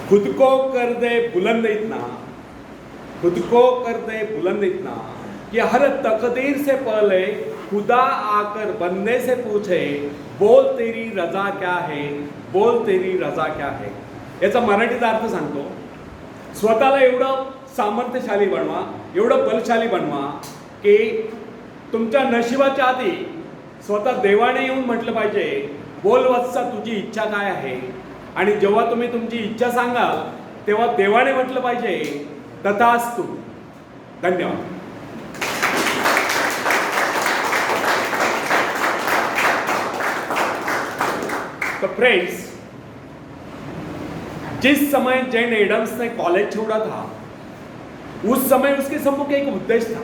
खुद को कर दे बुलंद इतना, खुद को कर दे बुलंद इतना कि हर तकदीर से पहले खुदा आकर बंदे से पूछे, बोल तेरी रजा क्या है, बोल तेरी रजा क्या है. याचा मराठीत अर्थ सांगतो. स्वतःला एवढं सामर्थ्यशाली बनवा, एवढं बलशाली बनवा की तुमच्या नशिबाच्या आधी स्वतः देवाने येऊन म्हटलं पाहिजे, बोल वत्सा तुझी इच्छा काय आहे. आणि जेव्हा तुम्ही तुमची इच्छा सांगाल तेव्हा देवाने म्हटलं पाहिजे, तथास्तु. धन्यवाद. तो फ्रेंड्स, जिस समय जैन एडम्स ने कॉलेज छोड़ा था, उस समय उसके सम्मुख एक उद्देश्य था.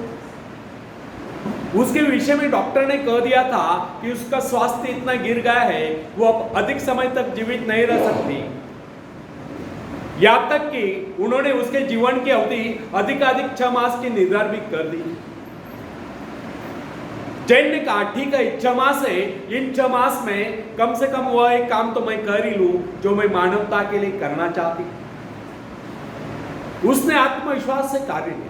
उसके विषय में डॉक्टर ने कह दिया था कि उसका स्वास्थ्य इतना गिर गया है, वो अब अधिक समय तक जीवित नहीं रह सकती. यहां तक कि उन्होंने उसके जीवन की अवधि अधिकाधिक 6 मास की निर्धारित कर दी. जैन ने कहा, ठीक है, 6 मास है, इन 6 मास में कम से कम वह एक काम तो मैं कर ही लूं जो मैं मानवता के लिए करना चाहती. उसने आत्मविश्वास से कार्य किया.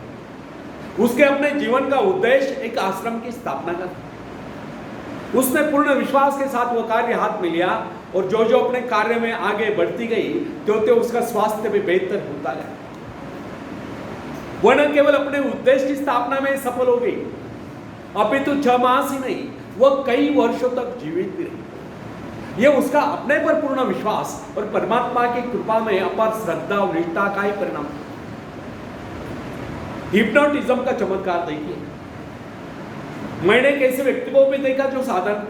उसके अपने जीवन का उद्देश्य एक आश्रम की स्थापना का था. उसने पूर्ण विश्वास के साथ वह कार्य हाथ में लिया और जो जो अपने कार्य में आगे बढ़ती गई त्यों उसका स्वास्थ्य भी बेहतर होता गया. वह न केवल अपने उद्देश्य की स्थापना में सफल हो गई, अपितु 6 मास ही नहीं, वह कई वर्षों तक जीवित भी रही. यह उसका अपने पर पूर्ण विश्वास और परमात्मा की कृपा में अपार श्रद्धा और निष्ठा का ही परिणाम. हिप्नोटिज्म का चमत्कार देखिए. मैंने एक ऐसे व्यक्ति को भी देखा जो साधारण,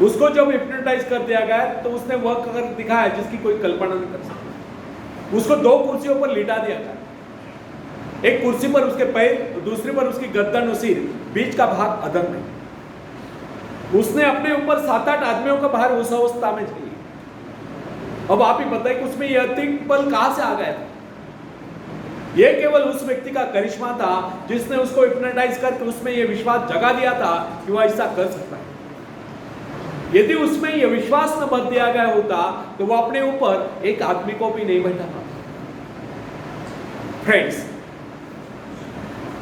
उसको जब हिप्नोटाइज कर दिया गया तो उसने वह कर दिखाया जिसकी कोई कल्पना नहीं कर सकता. उसको 2 कुर्सियों पर लिटा दिया गया. एक कुर्सी पर उसके पैर, दूसरी पर उसकी गर्दन और सिर, बीच का भाग अधर में. उसने अपने ऊपर 7-8 आदमियों का भार उस अवस्था में झेली. अब आप ही बताइए कि उसमें यह अतिरिक्त बल कहां से आ गया था. यह केवल उस व्यक्ति का करिश्मा था जिसने उसको हिप्नोटाइज करके उसमें यह विश्वास जगा दिया था कि वह ऐसा कर सकता है. यदि उसमें यह विश्वास न भर दिया गया होता तो वह अपने ऊपर एक आदमी को भी नहीं बैठा था. फ्रेंड्स,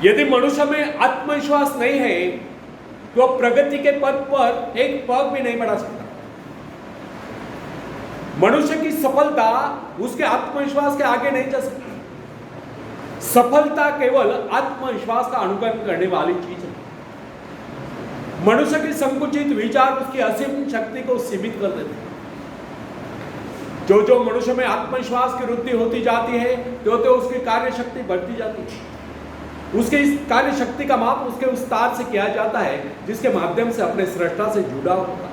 यदि मनुष्य में आत्मविश्वास नहीं है तो प्रगति के पथ पर एक पग भी नहीं बढ़ा सकता. मनुष्य की सफलता उसके आत्मविश्वास के आगे नहीं जा सकती. सफलता केवल आत्मविश्वास का अनुकरण करने वाली चीज है. मनुष्य के संकुचित विचार उसकी असीम शक्ति को सीमित कर देते हैं. जो जो मनुष्य में आत्मविश्वास की वृद्धि होती जाती है तो उसकी कार्य शक्ति बढ़ती जाती है. उसके इस कार्य शक्ति का माप उसके उस तार से किया जाता है जिसके माध्यम से अपने सृष्टा से जुड़ा होता है.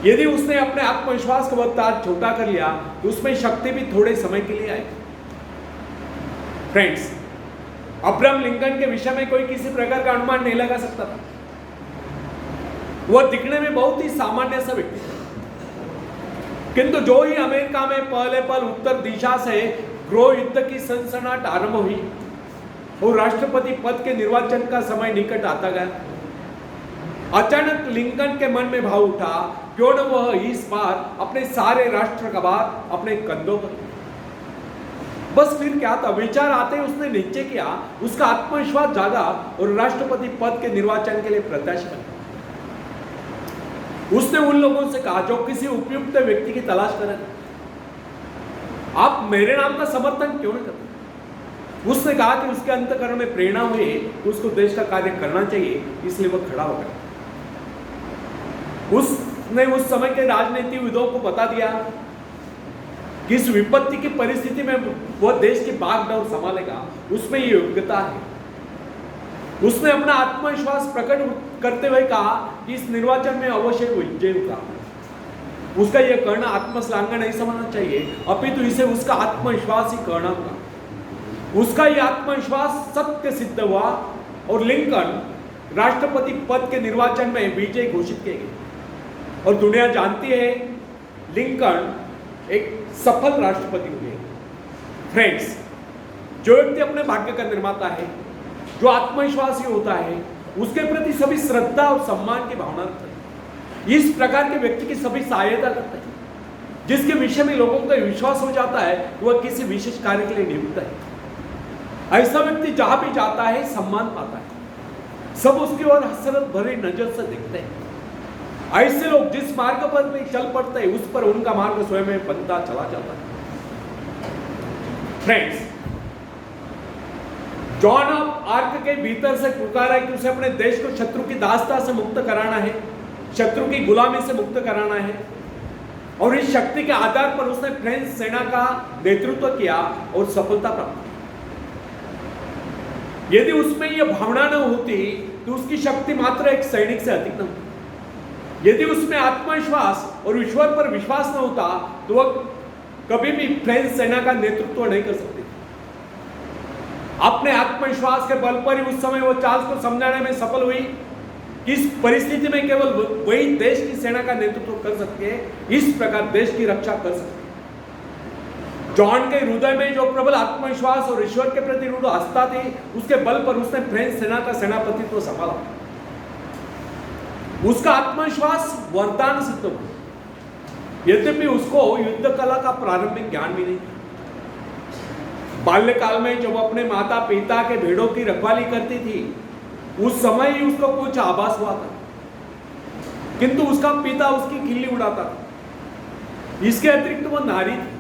यदि उसने अपने आत्मविश्वास का वह तार छोटा कर लिया तो उसमें शक्ति भी थोड़े समय के लिए आएगी. फ्रेंड्स, अब्राहम लिंकन के विषय में कोई किसी प्रकार का अनुमान नहीं लगा सकता था. वह दिखने में बहुत ही सामान्य सा व्यक्ति था, किंतु जो ही अमेरिका में पहले पल उत्तर दिशा से गृह युद्ध की सनसनाहट आरंभ हुई और राष्ट्रपति पद के निर्वाचन का समय निकट आता गया, अचानक लिंकन के मन में भाव उठा, क्यों न वह इस बार अपने सारे राष्ट्र का भार अपने कंधों पर. बस फिर क्या था, विचार आते ही उसने निश्चय किया, उसका आत्मविश्वास जागा और राष्ट्रपति पद के निर्वाचन के लिए प्रत्याशी बना. उसने उन लोगों से कहा जो किसी उपयुक्त व्यक्ति की तलाश कर रहे थे, आप मेरे नाम का समर्थन क्यों नहीं करते. उसने कहा कि उसके अंतःकरण में प्रेरणा हुई कि उसको देश का कार्य करना चाहिए, इसलिए वह खड़ा हो गया. उसने उस समय के राजनीतिविदों को बता दिया कि इस विपत्ति की परिस्थिति में वह देश की भागदौड़ संभालेगा, उसमें ये योग्यता है. उसने अपना आत्मविश्वास प्रकट करते हुए कहा कि इस निर्वाचन में अवश्य विजय होगा. उसका यह कहना आत्मश्लाघा नहीं समझना चाहिए, अपितु इसे उसका आत्मविश्वास ही कहना होगा. उसका यह आत्मविश्वास सत्य सिद्ध हुआ और लिंकन राष्ट्रपति पद के निर्वाचन में विजय घोषित किए गए. और दुनिया जानती है लिंकन एक सफल राष्ट्रपति हुए. फ्रेंड्स, जो व्यक्ति अपने भाग्य का निर्माता है, जो आत्मविश्वासी होता है, उसके प्रति सभी श्रद्धा और सम्मान की भावना रखते हैं. इस प्रकार के व्यक्ति की सभी सहायता करते हैं. जिसके विषय में लोगों का विश्वास हो जाता है कि वह किसी विशेष कार्य के लिए नियुक्त है। ऐसा व्यक्ति जहां भी जाता है सम्मान पाता है, सब उसकी ओर हसरत भरी नजर से देखते हैं। ऐसे लोग जिस मार्ग पर भी चल पड़ते हैं उस पर उनका मार्ग स्वयं में बनता चला जाता है। फ्रेंड्स, जॉन ऑफ आर्क के भीतर से पुकारा है कि उसे अपने देश को शत्रु की दासता से मुक्त कराना है, शत्रु की गुलामी से मुक्त कराना है, और इस शक्ति के आधार पर उसने फ्रेंच सेना का नेतृत्व किया और सफलता प्राप्त की। यदि उसमें यह भावना न होती तो उसकी शक्ति मात्र एक सैनिक से अधिक न होती। यदि उसमें आत्मविश्वास और ईश्वर पर विश्वास न होता तो वह कभी भी फ्रेंच सेना का नेतृत्व नहीं कर सकती। अपने आत्मविश्वास के बल पर ही उस समय वो चार्ल्स को समझाने में सफल हुई कि इस परिस्थिति में केवल वही देश की सेना का नेतृत्व कर सकते हैं, इस प्रकार देश की रक्षा कर सकते हैं। जॉन के हृदय में जो प्रबल आत्मविश्वास और ईश्वर के प्रति रूढ़ आस्था थी, उसके बल पर उसने फ्रेंच सेना का सेनापतित्व संभाला। उसका आत्मविश्वास वरदान सिद्ध हुआ, यद्यपि उसको युद्ध कला का प्रारंभिक ज्ञान भी नहीं था। बाल्यकाल में जब अपने माता पिता के भेड़ों की रखवाली करती थी, उस समय ही उसको कुछ आभास हुआ था, किंतु उसका पिता उसकी खिल्ली उड़ाता था। इसके अतिरिक्त वह नारी थी।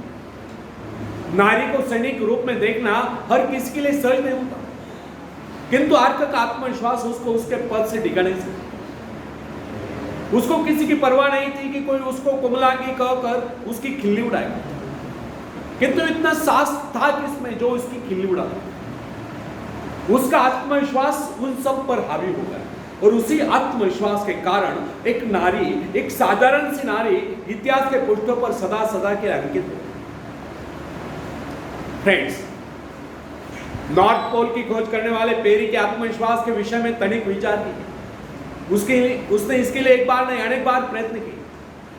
नारी को सैनिक रूप में देखना हर किसी के लिए सहज नहीं होता, किंतु आर्क का आत्मविश्वास उसको उसके पद से डिगा नहीं सकता। उसको किसी की परवाह नहीं थी कि कोई उसको कुमलांगी कहकर उसकी खिल्ली उड़ाएगा, किंतु इतना साहस था किसमें जो उसकी खिल्ली उड़ाता। उसका आत्मविश्वास उन सब पर हावी हो गया, और उसी आत्मविश्वास के कारण एक नारी, एक साधारण सी नारी इतिहास के पृष्ठों पर सदा सदा के अंकित हो। फ्रेंड्स, नॉर्थ पोल की खोज करने वाले पेरी के आत्मविश्वास के विषय में तनिक विचार की। उसने इसके लिए एक बार नहीं अनेक बार प्रयत्न किए,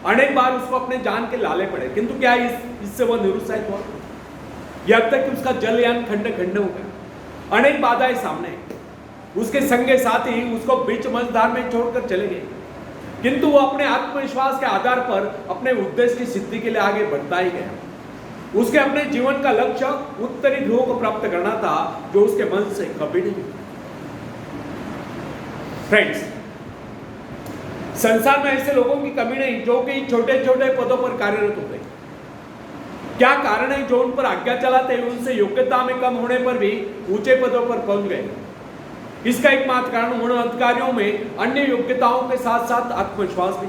अनेक बार उसको अपने जान के लाले पड़े, किंतु क्या इससे वह निरुत्साहित हुआ? यहां तक कि उसका जलयान खंड खंड हो गया। अनेक बाधाएं सामने, उसके संगे साथी उसको बीच मझधार में छोड़कर चले गए, किंतु वो अपने आत्मविश्वास के आधार पर अपने उद्देश्य की सिद्धि के लिए आगे बढ़ता ही गया। उसके अपने जीवन का लक्ष्य उत्तरी ध्रुव को प्राप्त करना था, जो उसके मन से कभी नहीं। फ्रेंड्स, संसार में ऐसे लोगों की कमी नहीं जो कि छोटे छोटे पदों पर कार्यरत होते हैं। क्या कारण है जो उन पर आज्ञा चलाते हैं उनसे योग्यता में कम होने पर भी ऊंचे पदों पर पहुंच गए? इसका एकमात्र कारण उन अधिकारियों में अन्य योग्यताओं के साथ साथ आत्मविश्वास भी।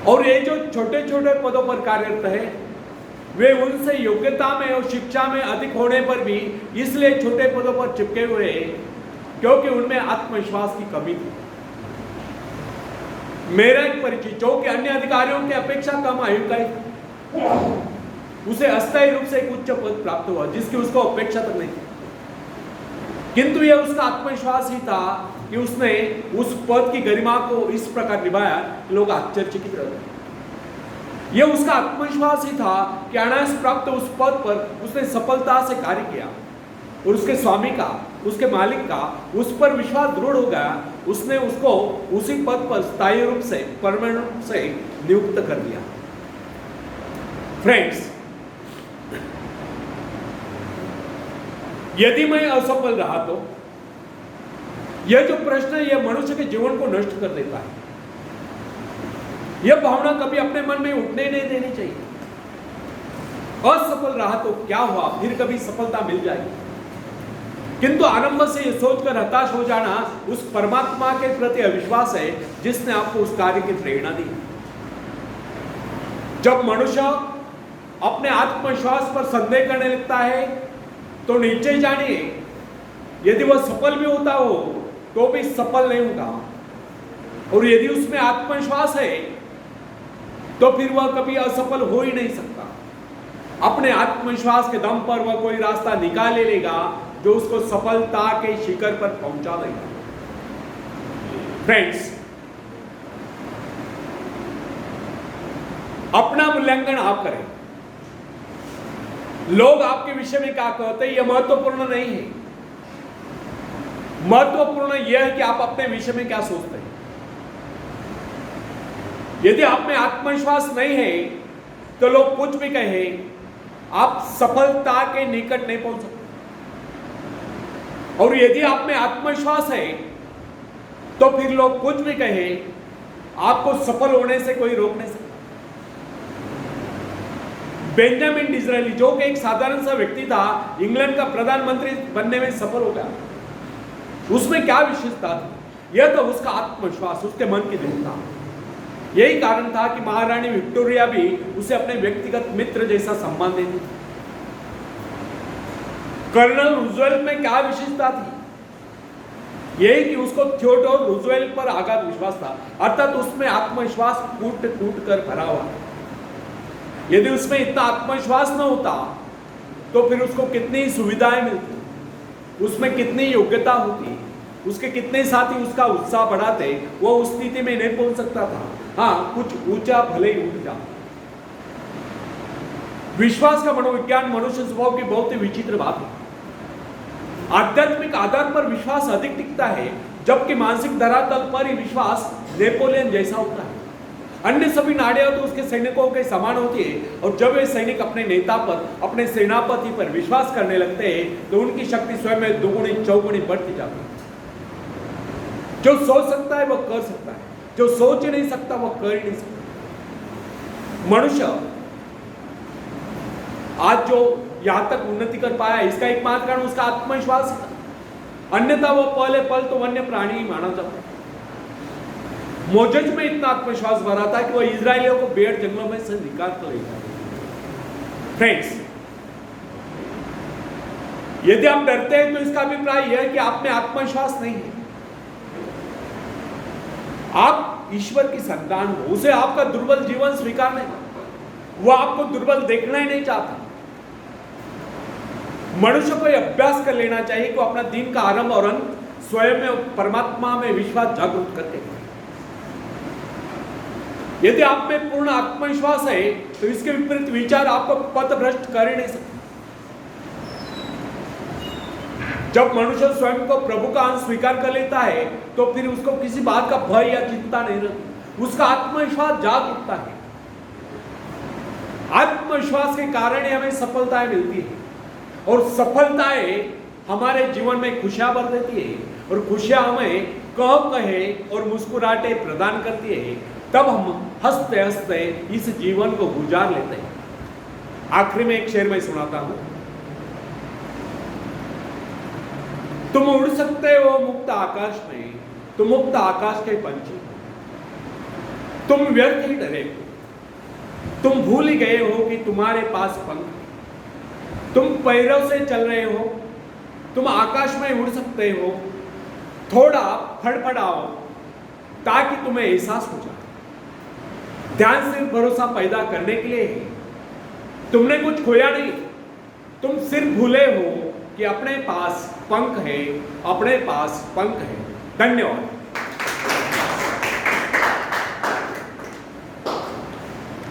और ये जो छोटे छोटे पदों पर कार्यरत है, वे उनसे योग्यता में और शिक्षा में अधिक होने पर भी इसलिए छोटे पदों पर चिपके हुए क्योंकि उनमें आत्मविश्वास की कमी थी। मेरा एक परिचित जो कि अन्य अधिकारियों की अपेक्षा कम आयु का ही, उसे अस्थायी रूप से एक उच्च पद प्राप्त हुआ जिसकी उसको अपेक्षा तक नहीं थी, किंतु यह उसका आत्मविश्वास ही था कि उसने उस पद की गरिमा को इस प्रकार निभाया कि लोग आश्चर्यचकित रह गए। यह उसका आत्मविश्वास ही था कि अनायास प्राप्त उस पद पर उसने सफलता से कार्य किया, और उसके स्वामी का, उसके मालिक का उस पर विश्वास दृढ़ हो गया। उसने उसको उसी पद पर स्थायी रूप से, परमानेंट रूप से नियुक्त कर दिया। फ्रेंड्स, यदि मैं असफल रहा तो यह जो प्रश्न है यह मनुष्य के जीवन को नष्ट कर देता है। यह भावना कभी अपने मन में उठने नहीं देनी चाहिए। असफल रहा तो क्या हुआ, फिर कभी सफलता मिल जाएगी। किंतु आरंभ से यह सोचकर हताश हो जाना उस परमात्मा के प्रति अविश्वास है जिसने आपको उस कार्य की प्रेरणा दी। जब मनुष्य अपने आत्मविश्वास पर संदेह करने लगता है तो निश्चय जानिए, यदि वह सफल भी होता हो तो भी सफल नहीं होगा, और यदि उसमें आत्मविश्वास है तो फिर वह कभी असफल हो ही नहीं सकता। अपने आत्मविश्वास के दम पर वह कोई रास्ता निकाल लेगा जो उसको सफलता के शिखर पर पहुंचा देगा। फ्रेंड्स, अपना मूल्यांकन आप करें। लोग आपके विषय में क्या कहते हैं यह महत्वपूर्ण नहीं है। महत्वपूर्ण यह है कि आप अपने विषय में क्या सोचते हैं। यदि आप में आत्मविश्वास नहीं है तो लोग कुछ भी कहे, आप सफलता के निकट नहीं पहुंच सकते। और यदि आप में आत्मविश्वास है तो फिर लोग कुछ भी कहे, आपको सफल होने से कोई रोक नहीं सकता। बेंजामिन डिज़रायली, जो कि एक साधारण सा व्यक्ति था, इंग्लैंड का प्रधानमंत्री बनने में सफल हो गया। उसमें क्या विशेषता थी? यह तो उसका आत्मविश्वास, उसके मन की दृढ़ता। यही कारण था कि महारानी विक्टोरिया भी उसे अपने व्यक्तिगत मित्र जैसा सम्मान देती थी। कर्नल रूजवेल्ट में क्या विशेषता थी? यही कि उसको थियोडोर रूजवेल्ट पर अगाध विश्वास था, अर्थात उसमें आत्मविश्वास टूट टूट कर भरा हुआ। यदि उसमें इतना आत्मविश्वास न होता तो फिर उसको कितनी सुविधाएं मिलती, उसमें कितनी योग्यता होती, उसके कितने साथी उसका उत्साह बढ़ाते, वो उस स्थिति में नहीं पहुंच सकता था। हाँ, कुछ ऊंचा भले ही उठ जा। विश्वास का मनोविज्ञान मनुष्य स्वभाव की बहुत ही विचित्र बात है। आध्यात्मिक आधार पर विश्वास अधिक टिकता है, जबकि मानसिक धरातल पर ही विश्वास नेपोलियन जैसा होता है। अन्य सभी नाड़ियां तो उसके सैनिकों के समान होती है, और जब वे सैनिक अपने नेता पर, अपने सेनापति पर विश्वास करने लगते हैं तो उनकी शक्ति स्वयं में दोगुनी चौगुनी बढ़ती जाती है। जो सोच सकता है वह कर सकता है, जो सोच ही नहीं सकता वह कर ही नहीं सकता। मनुष्य आज जो यहां तक उन्नति कर पाया, इसका एकमात्र कारण उसका आत्मविश्वास था। अन्यथा वो पहले पल तो वन्य प्राणी ही माना जाता। मोजेज में इतना आत्मविश्वास भरा था कि वह इजरायलियों को बेर जंगलों में से निकाल कर ले गया। फ्रेंड्स, यदि आप डरते हैं तो इसका अभिप्राय यह है कि आप में आत्मविश्वास नहीं है। आप ईश्वर की संतान हो, उसे आपका दुर्बल जीवन स्वीकार नहीं, वो आपको दुर्बल देखना ही नहीं चाहता। मनुष्य को यह अभ्यास कर लेना चाहिए कि वो अपना दिन का आरंभ और अंत स्वयं में परमात्मा में विश्वास जागरूक करके करें। यदि आप में पूर्ण आत्मविश्वास है तो इसके विपरीत विचार आपको पथभ्रष्ट कर ही नहीं सकते। जब मनुष्य स्वयं को प्रभु का अंश स्वीकार कर लेता है तो फिर उसको किसी बात का भय या चिंता नहीं रहती, उसका आत्मविश्वास जाग उठता है। आत्मविश्वास के कारण ही हमें सफलताएं मिलती है, और सफलताएं हमारे जीवन में खुशियां भर देती है, और खुशियां हमें कह कहे और मुस्कुराहटे प्रदान करती है। तब हम हंसते हंसते इस जीवन को गुजार लेते हैं। आखिरी में एक शेर मैं सुनाता हूं। तुम उड़ सकते हो मुक्त आकाश में, तुम मुक्त आकाश के पंछी, तुम व्यर्थ ही डरे हो, तुम भूल ही गए हो कि तुम्हारे पास पंख, तुम पैरों से चल रहे हो, तुम आकाश में उड़ सकते हो। थोड़ा फड़फड़ाओ ताकि तुम्हें एहसास हो जाए। ध्यान सिर्फ भरोसा पैदा करने के लिए है। तुमने कुछ खोया नहीं, तुम सिर्फ भूले हो कि अपने पास पंख है, अपने पास पंख है। धन्यवाद।